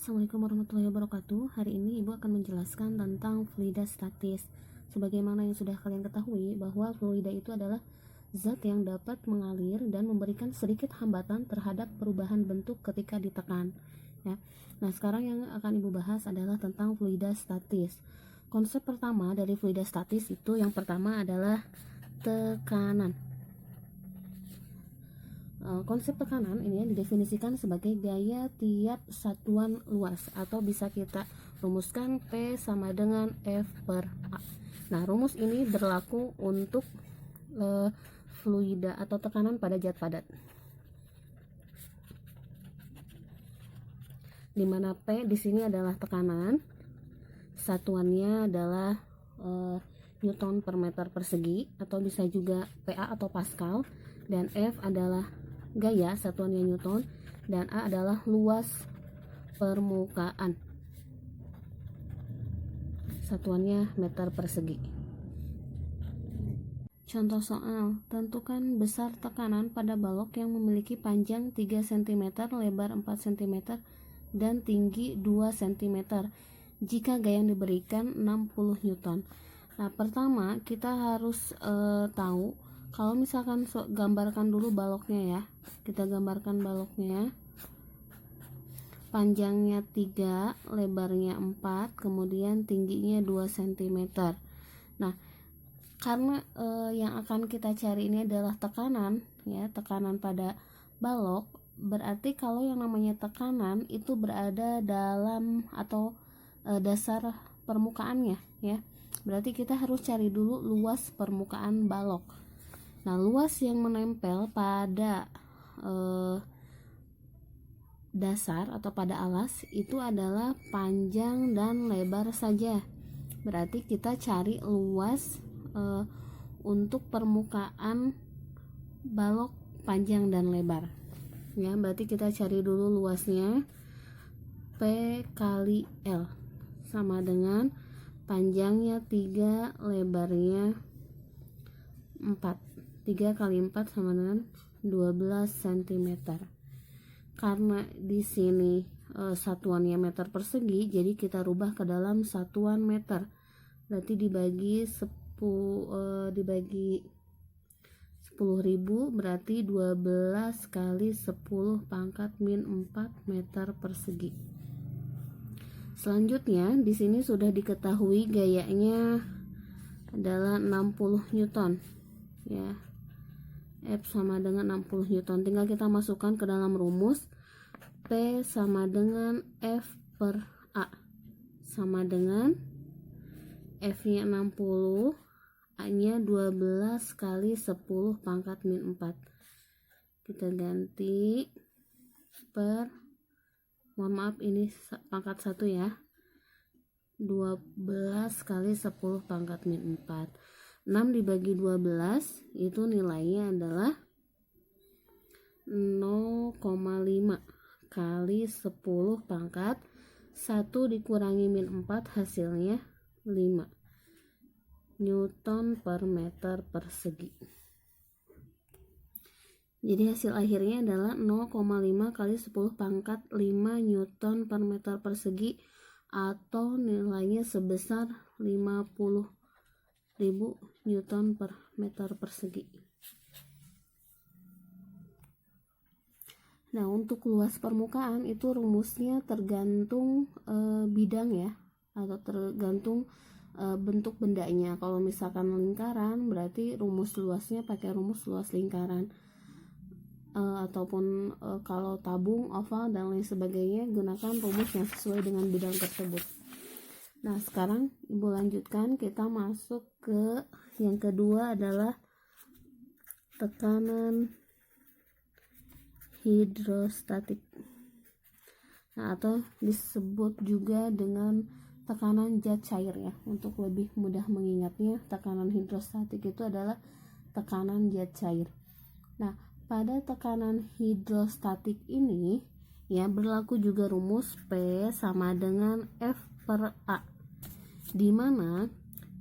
Assalamualaikum warahmatullahi wabarakatuh. Hari ini Ibu akan menjelaskan tentang fluida statis. Sebagaimana yang sudah kalian ketahui bahwa fluida itu adalah zat yang dapat mengalir dan memberikan sedikit hambatan terhadap perubahan bentuk ketika ditekan. Ya. Nah, sekarang yang akan Ibu bahas adalah tentang fluida statis. Konsep pertama dari fluida statis itu yang pertama adalah tekanan. Konsep tekanan ini didefinisikan sebagai gaya tiap satuan luas, atau bisa kita rumuskan P sama dengan F per A. Nah, rumus ini berlaku untuk fluida atau tekanan pada zat padat, dimana P di sini adalah tekanan, satuannya adalah Newton per meter persegi, atau bisa juga PA atau Pascal, dan F adalah gaya, satuannya Newton, dan A adalah luas permukaan, satuannya meter persegi. Contoh soal, tentukan besar tekanan pada balok yang memiliki panjang 3 cm, lebar 4 cm, dan tinggi 2 cm jika gaya yang diberikan 60 Newton. Nah, pertama kita harus tahu, kalau misalkan gambarkan dulu baloknya ya. Kita gambarkan baloknya. Panjangnya 3, lebarnya 4, kemudian tingginya 2 cm. Nah, karena yang akan kita cari ini adalah tekanan ya, tekanan pada balok, berarti kalau yang namanya tekanan itu berada dalam atau dasar permukaannya ya. Berarti kita harus cari dulu luas permukaan balok. Nah, luas yang menempel pada dasar atau pada alas itu adalah panjang dan lebar saja. Berarti kita cari luas untuk permukaan balok panjang dan lebar. Ya, berarti kita cari dulu luasnya. P kali L sama dengan panjangnya 3, lebarnya 4. 3 kali 4 sama dengan 12 cm. Karena di sini satuannya meter persegi, jadi kita rubah ke dalam satuan meter. Berarti dibagi 10.000 berarti 12 kali 10 pangkat min 4 meter persegi. Selanjutnya di sini sudah diketahui gayanya adalah 60 Newton ya. F sama dengan 60 Newton. Tinggal kita masukkan ke dalam rumus. P sama dengan F per A sama dengan F nya 60, A nya 12 kali 10 pangkat min 4. Kita ganti per, mohon maaf ini pangkat 1 ya, 12 kali 10 pangkat min 4. 6 dibagi 12 itu nilainya adalah 0,5 kali 10 pangkat 1 dikurangi min 4, hasilnya 5 Newton per meter persegi. Jadi hasil akhirnya adalah 0,5 kali 10 pangkat 5 Newton per meter persegi, atau nilainya sebesar 50.000 Newton per meter persegi. Nah, untuk luas permukaan itu rumusnya tergantung bidang ya, atau tergantung bentuk bendanya. Kalau misalkan lingkaran, berarti rumus luasnya pakai rumus luas lingkaran. Ataupun kalau tabung, oval, dan lain sebagainya, gunakan rumus yang sesuai dengan bidang tersebut. Nah, sekarang Ibu lanjutkan, kita masuk ke yang kedua adalah tekanan hidrostatik. Nah, atau disebut juga dengan tekanan zat cair ya. Untuk lebih mudah mengingatnya, tekanan hidrostatik itu adalah tekanan zat cair. Nah, pada tekanan hidrostatik ini ya berlaku juga rumus P sama dengan F per A, di mana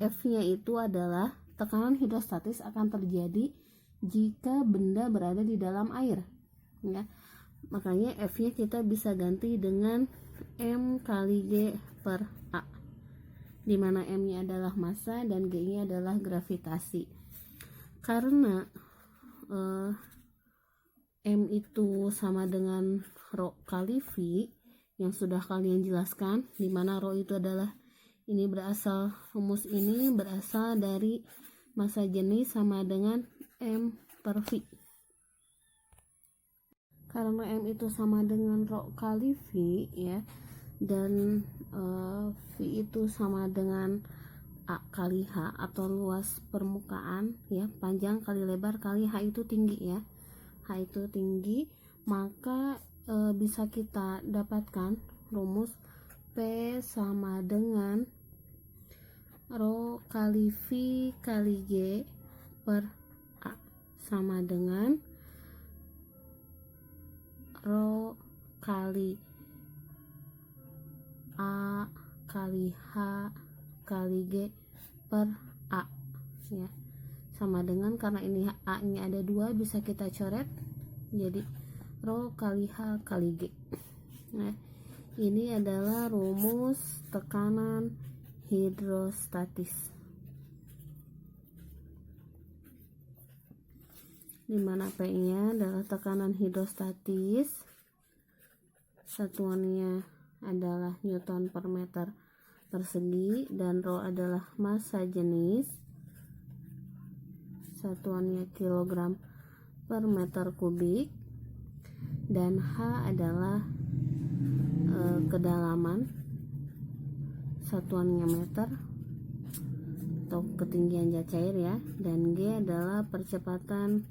F-nya itu adalah tekanan hidrostatis akan terjadi jika benda berada di dalam air ya. Makanya F-nya kita bisa ganti dengan M kali G per A, di mana M-nya adalah massa dan G-nya adalah gravitasi. Karena M itu sama dengan rho kali V yang sudah kalian jelaskan, di mana rho itu adalah rumus ini berasal dari massa jenis sama dengan M per V. Karena M itu sama dengan rho kali V ya, dan V itu sama dengan A kali H atau luas permukaan ya, panjang kali lebar kali H itu tinggi ya. H itu tinggi, maka bisa kita dapatkan rumus P sama dengan rho kali V kali G per A sama dengan rho kali A kali H kali G per A ya, sama dengan, karena ini A nya ada 2 bisa kita coret jadi rho kali H kali G. Nah, ini adalah rumus tekanan hidrostatis, di mana P nya adalah tekanan hidrostatis, satuannya adalah Newton per meter persegi, dan rho adalah massa jenis, satuannya kilogram per meter kubik, dan H adalah kedalaman, satuannya meter atau ketinggian zat cair ya, dan G adalah percepatan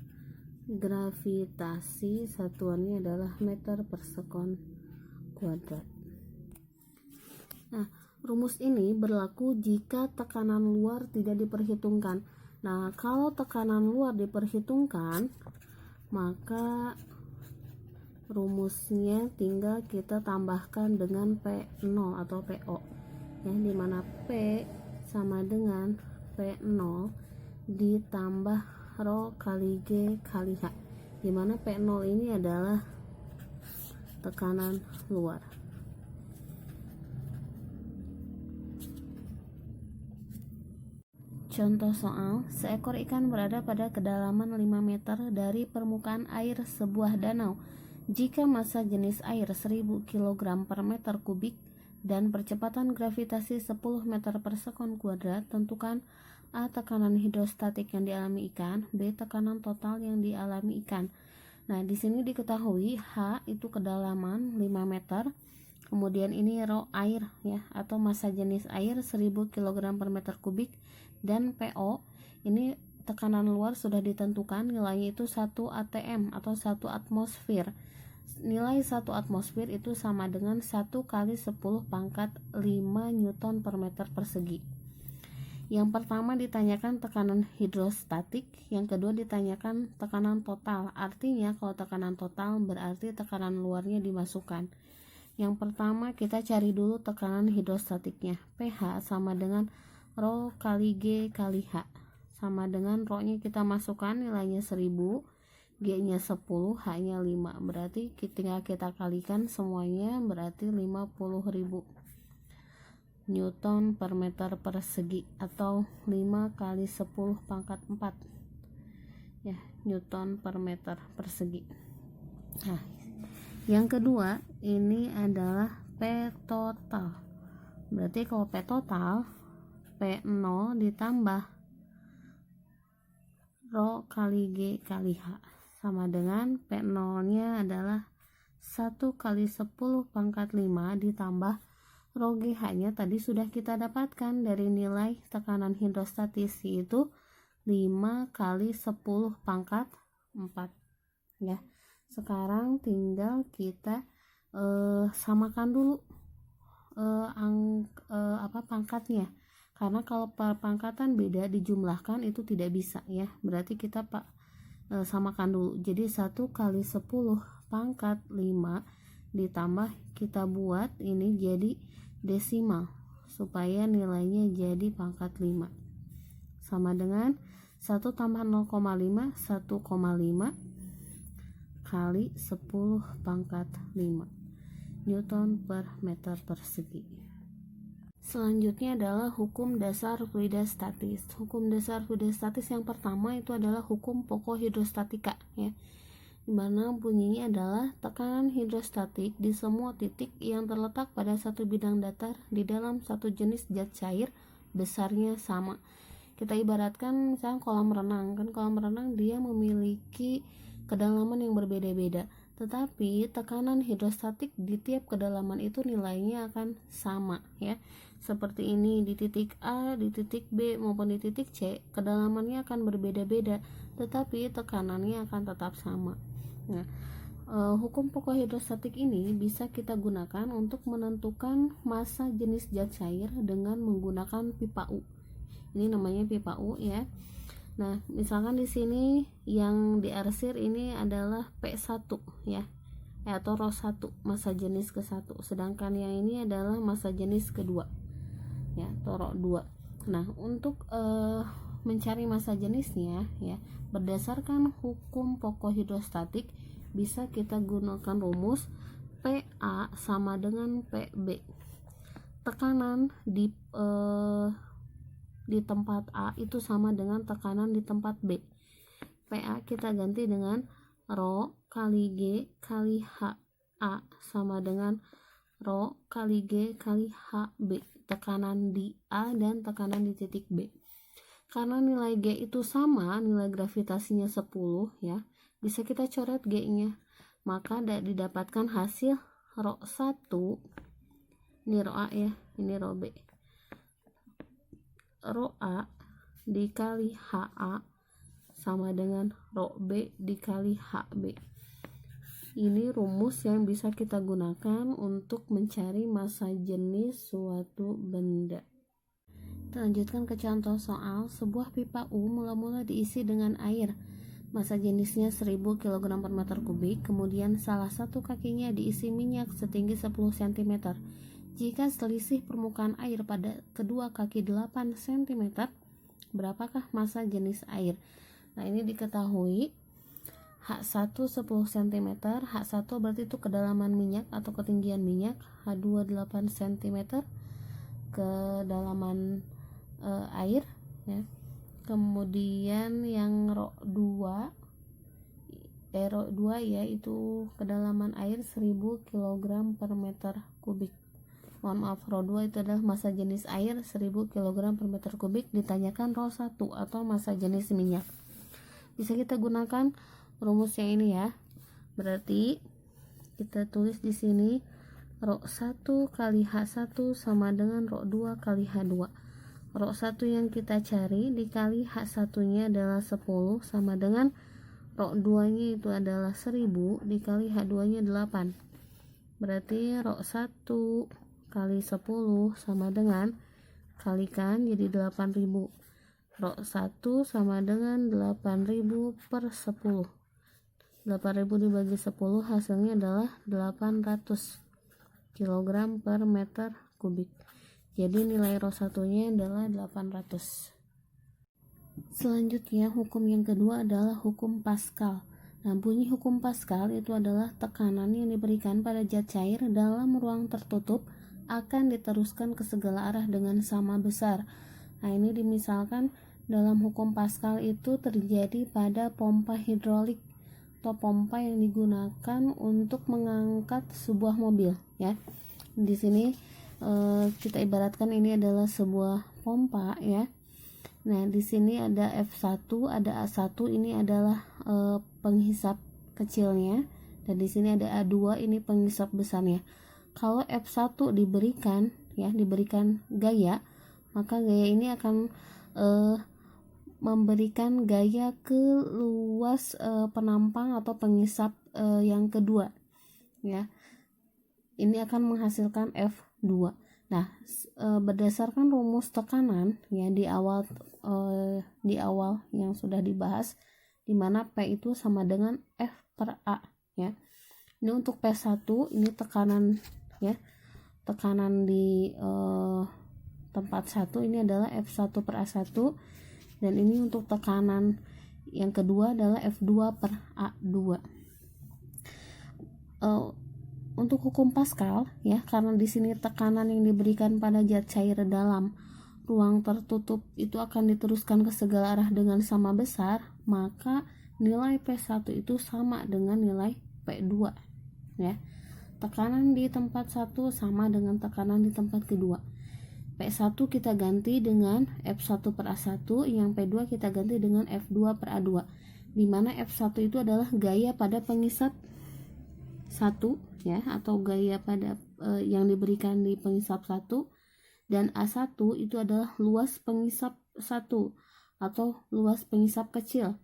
gravitasi, satuannya adalah meter per sekon kuadrat. Nah, rumus ini berlaku jika tekanan luar tidak diperhitungkan. Nah, kalau tekanan luar diperhitungkan, maka rumusnya tinggal kita tambahkan dengan P0 atau PO ya, dimana P sama dengan P0 ditambah rho kali G kali H, dimana P0 ini adalah tekanan luar. Contoh soal, seekor ikan berada pada kedalaman 5 meter dari permukaan air sebuah danau. Jika massa jenis air 1000 kg per meter kubik dan percepatan gravitasi 10 meter per sekon kuadrat, tentukan A. tekanan hidrostatik yang dialami ikan, B. tekanan total yang dialami ikan. Nah, di sini diketahui H itu kedalaman 5 meter, kemudian ini rho air ya, atau massa jenis air 1000 kg per meter kubik, dan PO ini tekanan luar sudah ditentukan, nilainya itu 1 atm atau 1 atmosfer. Nilai 1 atmosfer itu sama dengan 1 kali 10 pangkat 5 Newton per meter persegi. Yang pertama ditanyakan tekanan hidrostatik, yang kedua ditanyakan tekanan total. Artinya kalau tekanan total berarti tekanan luarnya dimasukkan. Yang pertama kita cari dulu tekanan hidrostatiknya. pH sama dengan rho kali G kali H, sama dengan rho nya kita masukkan nilainya 1000, G nya 10, H nya 5, berarti tinggal kita kalikan semuanya, berarti 50.000 Newton per meter persegi, atau 5 kali 10 pangkat 4 ya, Newton per meter persegi. Nah, yang kedua ini adalah P total, berarti kalau P total P0 ditambah rho kali G kali H sama dengan P0 nya adalah 1 kali 10 pangkat 5 ditambah rho GH nya tadi sudah kita dapatkan dari nilai tekanan hidrostatis, yaitu 5 kali 10 pangkat 4 ya. Sekarang tinggal kita samakan dulu pangkatnya, karena kalau pangkatan beda dijumlahkan itu tidak bisa ya, berarti kita samakan dulu. Jadi 1 kali 10 pangkat 5 ditambah kita buat ini jadi desimal supaya nilainya jadi pangkat 5, sama dengan 1 tambah 0,5 1,5 kali 10 pangkat 5. Newton per meter persegi. Selanjutnya adalah hukum dasar fluida statis. Hukum dasar fluida statis yang pertama itu adalah hukum pokok hidrostatika, ya, dimana bunyinya adalah tekanan hidrostatik di semua titik yang terletak pada satu bidang datar di dalam satu jenis zat cair besarnya sama. Kita ibaratkan misalnya kolam renang, kan kolam renang dia memiliki kedalaman yang berbeda-beda, tetapi tekanan hidrostatik di tiap kedalaman itu nilainya akan sama, ya. Seperti ini di titik A, di titik B maupun di titik C, kedalamannya akan berbeda-beda, tetapi tekanannya akan tetap sama. Nah, hukum pokok hidrostatik ini bisa kita gunakan untuk menentukan massa jenis zat cair dengan menggunakan pipa U. Ini namanya pipa U, ya. Nah, misalkan di sini yang diarsir ini adalah P1, ya, atau rho 1, massa jenis ke-1, sedangkan yang ini adalah massa jenis kedua, ya, atau rho 2. Nah, untuk mencari massa jenisnya, ya, berdasarkan hukum pokok hidrostatik bisa kita gunakan rumus PA sama dengan PB. Tekanan di tempat A itu sama dengan tekanan di tempat B. PA kita ganti dengan rho kali G kali HA sama dengan rho kali G kali HB. Tekanan di A dan tekanan di titik B. Karena nilai G itu sama, nilai gravitasinya 10, ya, bisa kita coret G-nya. Maka didapatkan hasil rho 1, ini rho A, ya, ini rho B. Rho A dikali HA sama dengan rho B dikali HB. Ini rumus yang bisa kita gunakan untuk mencari massa jenis suatu benda. Kita lanjutkan ke contoh soal. Sebuah pipa U mula-mula diisi dengan air. Massa jenisnya 1000 kg per meter kubik. Kemudian salah satu kakinya diisi minyak setinggi 10 cm. Jika selisih permukaan air pada kedua kaki 8 cm, berapakah massa jenis air? Nah, ini diketahui H1 10 cm, H1 berarti itu kedalaman minyak atau ketinggian minyak, H2 8 cm kedalaman air, ya. Kemudian yang rho 2 yaitu kedalaman air 1000 kg per meter kubik. Rho 2 itu adalah massa jenis air 1000 kg per meter kubik, ditanyakan rho 1 atau massa jenis minyak. Bisa kita gunakan rumusnya ini, ya. Berarti kita tulis di sini rho 1 kali H1 sama dengan rho 2 kali H2. Rho 1 yang kita cari dikali H1-nya adalah 10 sama dengan rho 2-nya itu adalah 1000 dikali H2-nya 8. Berarti rho 1 kali 10 sama dengan, kalikan jadi 8000. Rho 1 sama dengan 8000 per 10. 8000 dibagi 10 hasilnya adalah 800 kg per meter kubik. Jadi nilai rho 1-nya adalah 800. Selanjutnya hukum yang kedua adalah hukum Pascal. Nah, bunyi hukum Pascal itu adalah tekanan yang diberikan pada zat cair dalam ruang tertutup akan diteruskan ke segala arah dengan sama besar. Nah, ini dimisalkan dalam hukum Pascal itu terjadi pada pompa hidrolik atau pompa yang digunakan untuk mengangkat sebuah mobil, ya. Di sini kita ibaratkan ini adalah sebuah pompa, ya. Nah, di sini ada F1, ada A1, ini adalah penghisap kecilnya, dan di sini ada A2, ini penghisap besarnya. Kalau F1 diberikan, ya, diberikan gaya, maka gaya ini akan memberikan gaya ke luas penampang atau penghisap yang kedua, ya. Ini akan menghasilkan F2. Nah, berdasarkan rumus tekanan, ya, di awal yang sudah dibahas, di mana P itu sama dengan F per A, ya. Ini untuk P1, ini tekanan, ya, tekanan di tempat 1 ini adalah F1 per A1, dan ini untuk tekanan yang kedua adalah F2 per A2. untuk hukum Pascal ya, karena di sini tekanan yang diberikan pada zat cair dalam ruang tertutup itu akan diteruskan ke segala arah dengan sama besar, maka nilai P1 itu sama dengan nilai P2 ya. Tekanan di tempat 1 sama dengan tekanan di tempat kedua. P1 kita ganti dengan F1 per A1, yang P2 kita ganti dengan F2 per A2, dimana F1 itu adalah gaya pada pengisap 1 ya, atau gaya pada yang diberikan di pengisap 1, dan A1 itu adalah luas pengisap 1 atau luas pengisap kecil,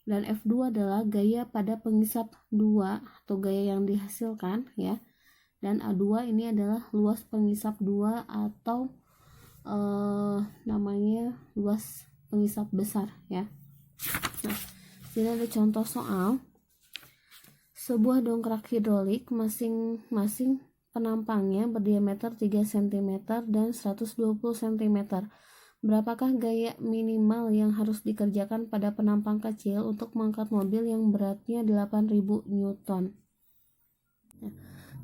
dan F2 adalah gaya pada pengisap 2 atau gaya yang dihasilkan ya, dan A2 ini adalah luas pengisap 2 atau namanya luas pengisap besar ya. Nah, sini ada contoh soal. Sebuah dongkrak hidrolik masing-masing penampangnya berdiameter 3 cm dan 120 cm. Berapakah gaya minimal yang harus dikerjakan pada penampang kecil untuk mengangkat mobil yang beratnya 8000 Newton? Nah,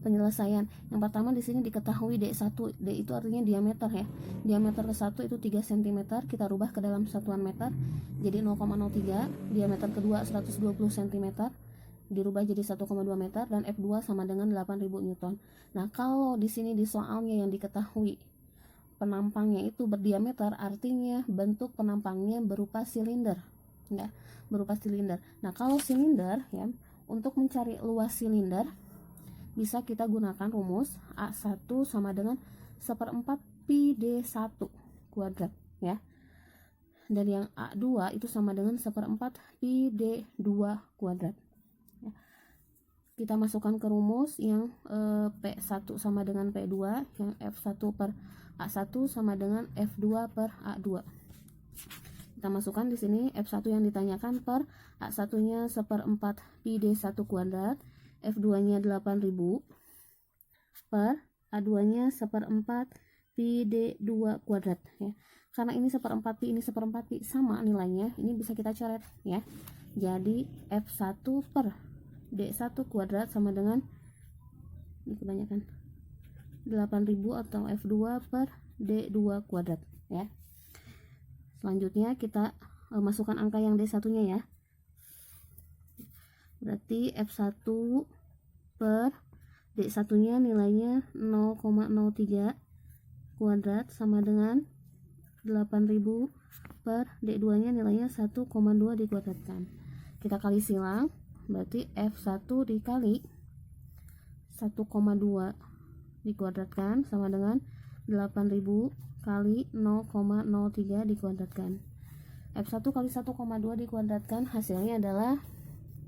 penyelesaian. Yang pertama di sini diketahui D1. D itu artinya diameter ya. Diameter ke-1 itu 3 cm, kita rubah ke dalam satuan meter jadi 0,03. Diameter kedua 120 cm dirubah jadi 1,2 meter, dan F2 sama dengan 8000 Newton. Nah, kalau di sini di soalnya yang diketahui penampangnya itu berdiameter, artinya bentuk penampangnya berupa silinder ya, berupa silinder. Nah, kalau silinder ya, untuk mencari luas silinder bisa kita gunakan rumus A1 sama dengan 1/4 pi D1 kuadrat ya, dan yang A2 itu sama dengan 1/4 pi D2 kuadrat. Kita masukkan ke rumus yang P1 sama dengan P2, yang F1 per A1 sama dengan F2 per A2. Kita masukkan di sini F1 yang ditanyakan per A1-nya 1/4 pi D1 kuadrat, F2-nya 8000 per A2-nya 1/4 pi D2 kuadrat ya. Karena ini 1/4 pi, ini 1/4 pi, sama nilainya, ini bisa kita coret ya. Jadi F1 per D1 kuadrat sama dengan, ini kebanyakan, 8000 atau F2 per D2 kuadrat ya. Selanjutnya kita masukkan angka yang D1-nya ya. Berarti F1 per D1-nya nilainya 0,03 kuadrat sama dengan 8000 per D2-nya nilainya 1,2 dikuadratkan. Kita kali silang, berarti F1 dikali 1,2 dikuadratkan sama dengan 8000 kali 0,03 dikuadratkan. F1 kali 1,2 dikuadratkan hasilnya adalah,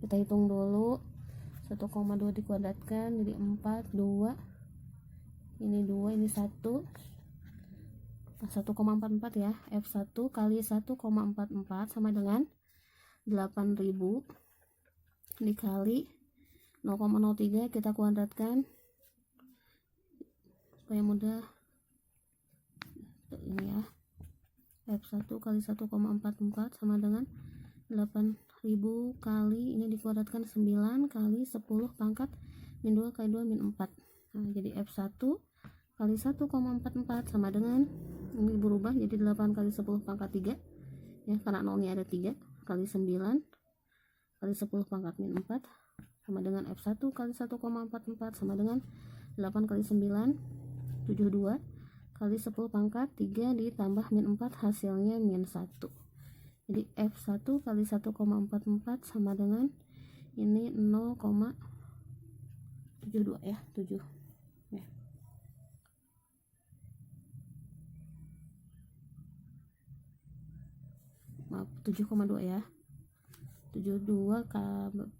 kita hitung dulu, 1,2 dikuadratkan jadi 4, 2, ini 2, ini 1, 1,44 ya. F1 kali 1,44 sama dengan 8000 dikali 0,03, kita kuadratkan supaya mudah. Ini ya, F1 kali 1,44 sama dengan 8000 kali, ini dikuadratkan 9 kali 10 pangkat min 2 kali 2 min 4. Nah, jadi F1 kali 1,44 sama dengan, ini berubah jadi 8 kali 10 pangkat 3 ya, karena nolnya ada 3, kali 9 kali 10 pangkat min 4 sama dengan F1 kali 1,44 sama dengan 8 kali 9, 72 kali 10 pangkat 3 ditambah min 4, hasilnya min 1. Jadi F1 kali 1,44 sama dengan ini 0,72 ya, 7 ya. Maaf, 7,2 ya. 72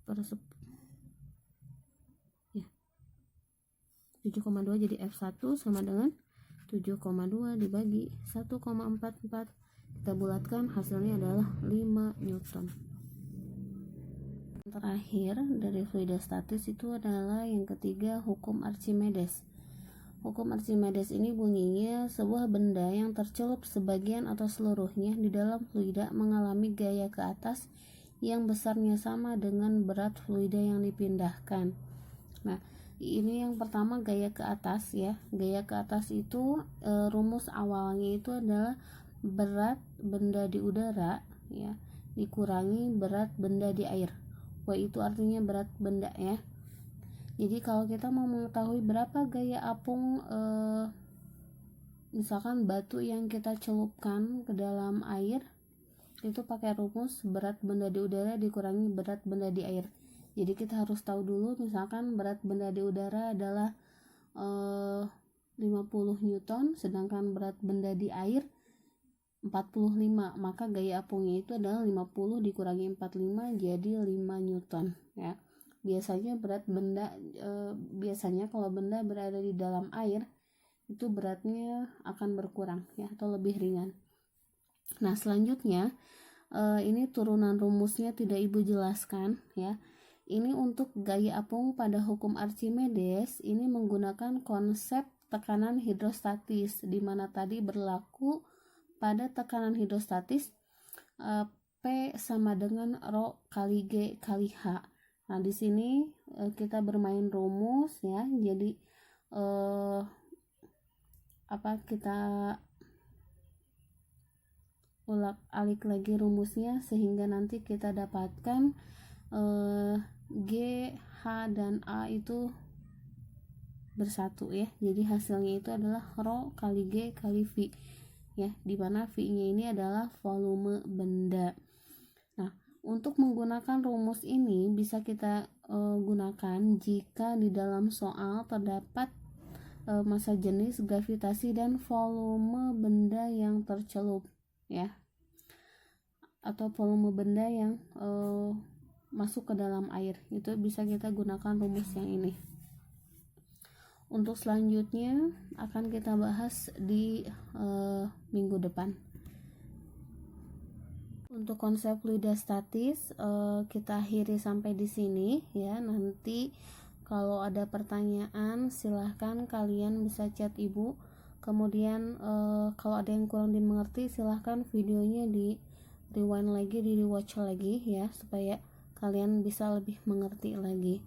per 10 ya. 7,2 jadi F1 sama dengan 7,2 dibagi 1,44, kita bulatkan, hasilnya adalah 5 Newton. Terakhir dari fluida statis itu adalah yang ketiga, hukum Archimedes. Hukum Archimedes ini bunyinya, sebuah benda yang tercelup sebagian atau seluruhnya di dalam fluida mengalami gaya ke atas yang besarnya sama dengan berat fluida yang dipindahkan. Nah, Ini yang pertama gaya ke atas ya. Gaya ke atas itu rumus awalnya itu adalah berat benda di udara ya dikurangi berat benda di air. W itu artinya berat benda ya. Jadi kalau kita mau mengetahui berapa gaya apung misalkan batu yang kita celupkan ke dalam air, itu pakai rumus berat benda di udara dikurangi berat benda di air. Jadi kita harus tahu dulu misalkan berat benda di udara adalah 50 Newton, sedangkan berat benda di air 45, maka gaya apungnya itu adalah 50 dikurangi 45 jadi 5 Newton ya. Biasanya berat benda biasanya kalau benda berada di dalam air itu beratnya akan berkurang ya atau lebih ringan. Nah, selanjutnya ini turunan rumusnya tidak Ibu jelaskan ya. Ini untuk gaya apung pada hukum Archimedes ini menggunakan konsep tekanan hidrostatis di mana tadi berlaku pada tekanan hidrostatis P sama dengan rho kali G kali H. Nah, di sini kita bermain rumus ya. Jadi kita ulak-alik lagi rumusnya sehingga nanti kita dapatkan G, H dan A itu bersatu ya. Jadi hasilnya itu adalah rho kali G kali V ya, dimana V-nya ini adalah volume benda. Nah, untuk menggunakan rumus ini bisa kita gunakan jika di dalam soal terdapat massa jenis, gravitasi, dan volume benda yang tercelup ya, atau volume benda yang masuk ke dalam air. Itu bisa kita gunakan rumus yang ini. Untuk selanjutnya akan kita bahas di minggu depan. Untuk konsep fluidostatis kita akhiri sampai di sini ya. Nanti kalau ada pertanyaan silahkan kalian bisa chat Ibu. Kemudian kalau ada yang kurang dimengerti silahkan videonya di rewind lagi, di rewatch lagi ya, supaya kalian bisa lebih mengerti lagi.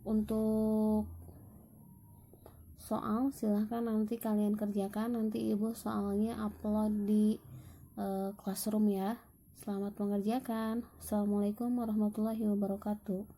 Untuk soal silahkan nanti kalian kerjakan, nanti Ibu soalnya upload di classroom ya. Selamat mengerjakan. Assalamualaikum warahmatullahi wabarakatuh.